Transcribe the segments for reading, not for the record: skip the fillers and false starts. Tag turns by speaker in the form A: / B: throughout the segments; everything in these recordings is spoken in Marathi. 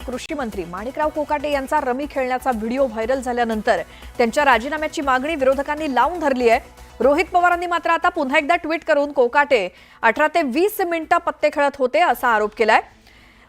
A: कृषी मंत्री माणिकराव कोकाटे यांचा रमी खेळण्याचा व्हिडिओ व्हायरल झाल्यानंतर त्यांच्या राजीनाम्याची मागणी विरोधकांनी लावून धरली आहे। रोहित पवारांनी मात्र आता पुन्हा एकदा ट्विट करून कोकाटे 18 ते 20 मिनिटं पत्ते खेळत होते असा आरोप केलाय।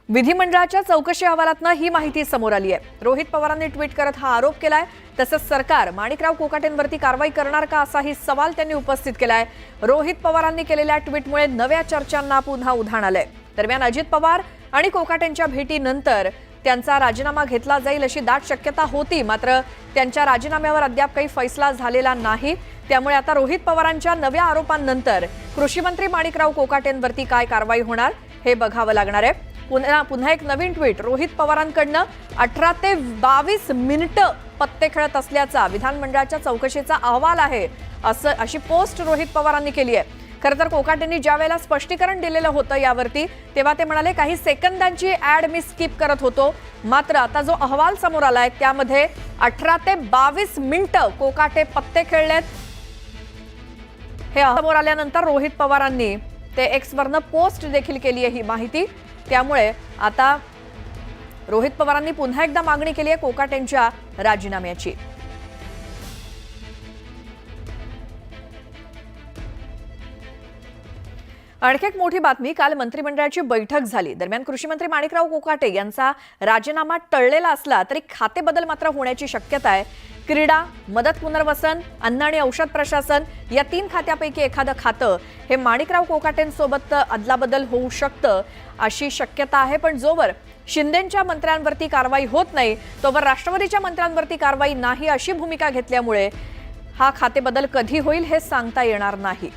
A: विधिमंडळाच्या चौकशी अहवालातनं ही माहिती समोर आली आहे। रोहित पवारांनी ट्विट करत हा आरोप केलाय। तसंच सरकार माणिकराव कोकाटेंवरती कारवाई करणार का असाही सवाल त्यांनी उपस्थित केलाय। रोहित पवारांनी केलेल्या ट्विटमुळे नव्या चर्चांना पुन्हा उधाण आलंय। दरम्यान अजित पवार आणि कोकाटेंच्या भेटीनंतर त्यांचा राजीनामा घेतला जाईल अशी दाट शक्यता होती, मात्र त्यांच्या राजीनाम्यावर अद्याप काही फैसला झालेला नाही। त्यामुळे आता रोहित पवारांच्या नव्या आरोपांनंतर कृषी मंत्री माणिकराव कोकाटेंवरती काय कारवाई होणार हे बघावं लागणार आहे। पुन्हा एक नवीन ट्विट रोहित पवारांकडनं 18 ते 22 मिनिटं पत्ते खेळत असल्याचा विधानमंडळाच्या चौकशीचा अहवाल आहे अशी पोस्ट रोहित पवारांनी केली आहे। खरं तर कोकाटेंनी ज्या वेळेला स्पष्टीकरण दिलेलं होतं यावरती तेव्हा ते म्हणाले काही सेकंदांची ऍड मी स्किप करत होतो, मात्र आता जो अहवाल समोर आलाय त्यामध्ये 18 ते 22 मिनिटं कोकाटे पत्ते खेळलेत। हे समोर आल्यानंतर रोहित पवारांनी ते एक्स वरनं पोस्ट देखील केली आहे ही माहिती। त्यामुळे आता रोहित पवारांनी पुन्हा एकदा मागणी केली आहे कोकाटेंच्या राजीनाम्याची। आणखी एक मोठी बातमी, काल मंत्रिमंडळाची बैठक झाली। दरम्यान कृषी मंत्री माणिकराव कोकाटे यांचा राजीनामा टळलेला असला तरी खाते बदल मात्र होण्याची शक्यता आहे। क्रीडा, मदत पुनर्वसन, अन्न आणि औषध प्रशासन या 3 खात्यापैकी एखादं खातं हे माणिकराव कोकाटेंसोबत अदलाबदल होऊ शकतं अशी शक्यता आहे। पण जोवर शिंदेंच्या मंत्र्यांवरती कारवाई होत नाही तोवर राष्ट्रवादीच्या मंत्र्यांवरती कारवाई नाही अशी भूमिका घेतल्यामुळे हा खाते बदल कधी होईल हे सांगता येणार नाही।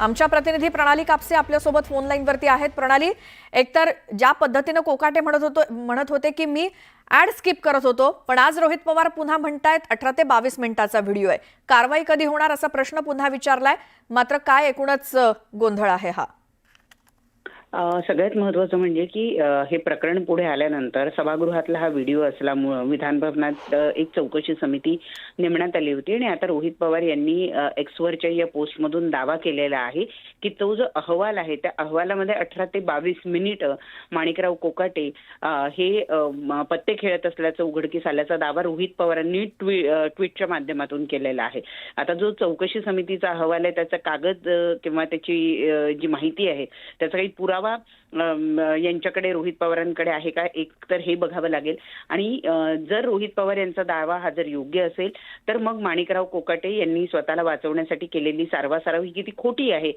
A: आमच्या प्रतिनिधी प्रणाली कापसे आपल्यासोबत फोन लाईनवरती आहेत। प्रणाली, एकतर ज्या पद्धतीने कोकाटे म्हणत होते की मी ऍड स्किप करत होतो, पण आज रोहित पवार पुन्हा म्हणतायत 18 ते 22 मिनिटाचा व्हिडिओ आहे। कारवाई कधी होणार असा प्रश्न पुन्हा विचारलाय, मात्र काय एकूणच गोंधळ आहे हा?
B: सगळ्यात महत्त्वाचं म्हणजे की हे प्रकरण पुढे आल्यानंतर सभागृहातला हा व्हिडिओ असल्यामुळे विधान भवनात एक चौकशी समिती नेमण्यात आली होती आणि आता रोहित पवार यांनी एक्सवरच्या या पोस्टमधून दावा केलेला आहे की तो जो अहवाल आहे त्या अहवालामध्ये 18 ते 22 मिनिट माणिकराव कोकाटे हे पत्ते खेळत असल्याचं उघडकीस आल्याचा दावा रोहित पवारांनी ट्विटच्या माध्यमातून केलेला आहे। आता जो चौकशी समितीचा अहवाल आहे त्याचा कागद किंवा त्याची जी माहिती आहे त्याचा काही पुरावा यांच्याकडे रोहित पवारांकडे आहे का, एक तर हे बघावं लागेल। आणि जर रोहित पवार यांचा दावा हा जर योग्य असेल तर मग माणिकराव कोकाटे यांनी स्वतःला वाचवण्यासाठी केलेली सारवासारव ही किती खोटी आहे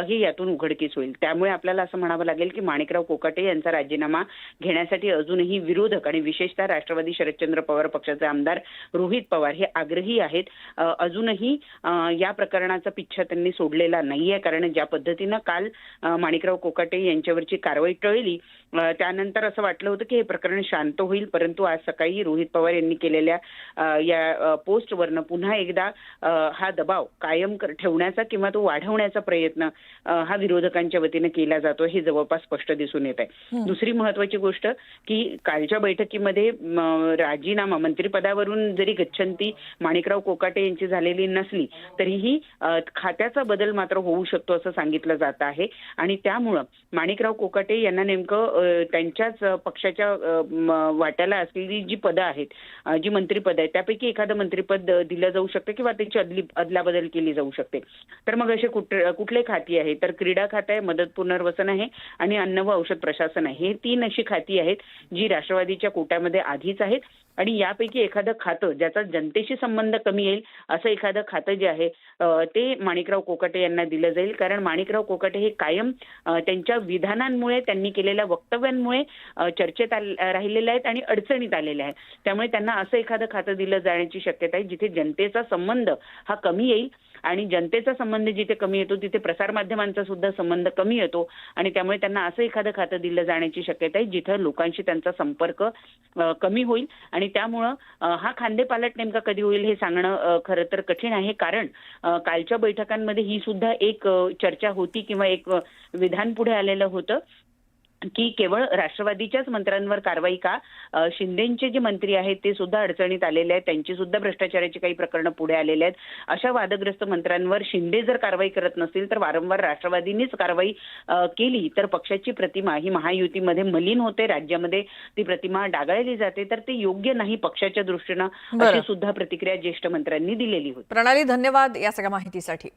B: हे यातून उघडकीस होईल। त्यामुळे आपल्याला असं म्हणावं लागेल की माणिकराव कोकाटे यांचा राजीनामा घेण्यासाठी अजूनही विरोधक आणि विशेषतः राष्ट्रवादी शरदचंद्र पवार पक्षाचे आमदार रोहित पवार हे आग्रही आहेत। अजूनही या प्रकरणाचा पिच्छा त्यांनी सोडलेला नाहीये, कारण ज्या पद्धतीनं काल माणिकराव कोकाटे यांच्यावरची कारवाई टळली त्यानंतर असं वाटलं होतं की हे प्रकरण शांत होईल, परंतु आज सकाळी रोहित पवार यांनी केलेल्या या पोस्टवरनं पुन्हा एकदा हा दबाव कायम ठेवण्याचा किंवा तो वाढवण्याचा प्रयत्न हा विरोधकांच्या वतीने केला जातो हे जवळपास स्पष्ट दिसून येत आहे। दुसरी महत्वाची गोष्ट की कालच्या बैठकीमध्ये राजीनामा मंत्रिपदावरून जरी गच्छंती माणिकराव कोकाटे यांची झालेली नसली तरीही खात्याचा बदल मात्र होऊ शकतो असं सांगितलं जात आहे। आणि त्यामुळं माणिकराव कोकाटे यांना नेमकं त्यांच्याच पक्षाच्या वाट्याला असलेली जी पदं आहेत, जी मंत्रिपद आहेत त्यापैकी एखादं मंत्रिपद दिलं जाऊ शकतं किंवा त्याची अदलाबदल केली जाऊ शकते। तर मग असे कुठले खाती आहे, तर क्रीडा खातं आहे, मदत पुनर्वसन आहे आणि अन्न व औषध प्रशासन आहे। हे 3 अशी खाती आहेत जी राष्ट्रवादीच्या कोट्यामध्ये आधीच आहेत आणि यापैकी एखादं खातं ज्याचा जनतेशी संबंध कमी येईल असं एखादं खातं जे आहे ते माणिकराव कोकाटे यांना दिलं जाईल। कारण माणिकराव कोकाटे हे कायम त्यांच्या विधानांमुळे त्यांनी केलेल्या वक्तव्यांमुळे चर्चेत राहिलेले आहेत आणि अडचणीत आलेले आहेत। त्यामुळे त्यांना असं एखादं खातं दिलं जाण्याची शक्यता आहे जिथे जनतेचा संबंध हा कमी येईल आणि जनतेचा संबंध जिथे कमी येतो तिथे प्रसारमाध्यमांचा सुद्धा संबंध कमी येतो आणि त्यामुळे त्यांना असं एखादं खातं दिलं जाण्याची शक्यता आहे जिथं लोकांशी त्यांचा संपर्क कमी होईल। आणि त्यामुळं हा खांदेपालट नेमका कधी होईल हे सांगणं खरं तर कठीण आहे, कारण कालच्या बैठकांमध्ये ही सुद्धा एक चर्चा होती किंवा एक विधान पुढे आलेलं होतं की केवळ राष्ट्रवादीच्याच मंत्र्यांवर कारवाई का, शिंदेचे जे मंत्री आहेत ते सुद्धा अडचणीत आलेले आहेत, त्यांची सुद्धा भ्रष्टाचाराची काही प्रकरणं पुढे आलेली आहेत. अशा वादग्रस्त मंत्र्यांवर शिंदे जर कारवाई करत नसतील तर वारंवार राष्ट्रवादीनीच कारवाई केली तर पक्षाची प्रतिमा ही महायुतीमध्ये मलिन होते, राज्यामध्ये ती प्रतिमा डागाळली जाते, तर ते योग्य नाही पक्षाच्या दृष्टीनं,
A: बरं.
B: अशी सुद्धा प्रतिक्रिया ज्येष्ठ मंत्र्यांनी दिलेली होती.
A: प्रणाली, धन्यवाद या सगळ्या माहितीसाठी.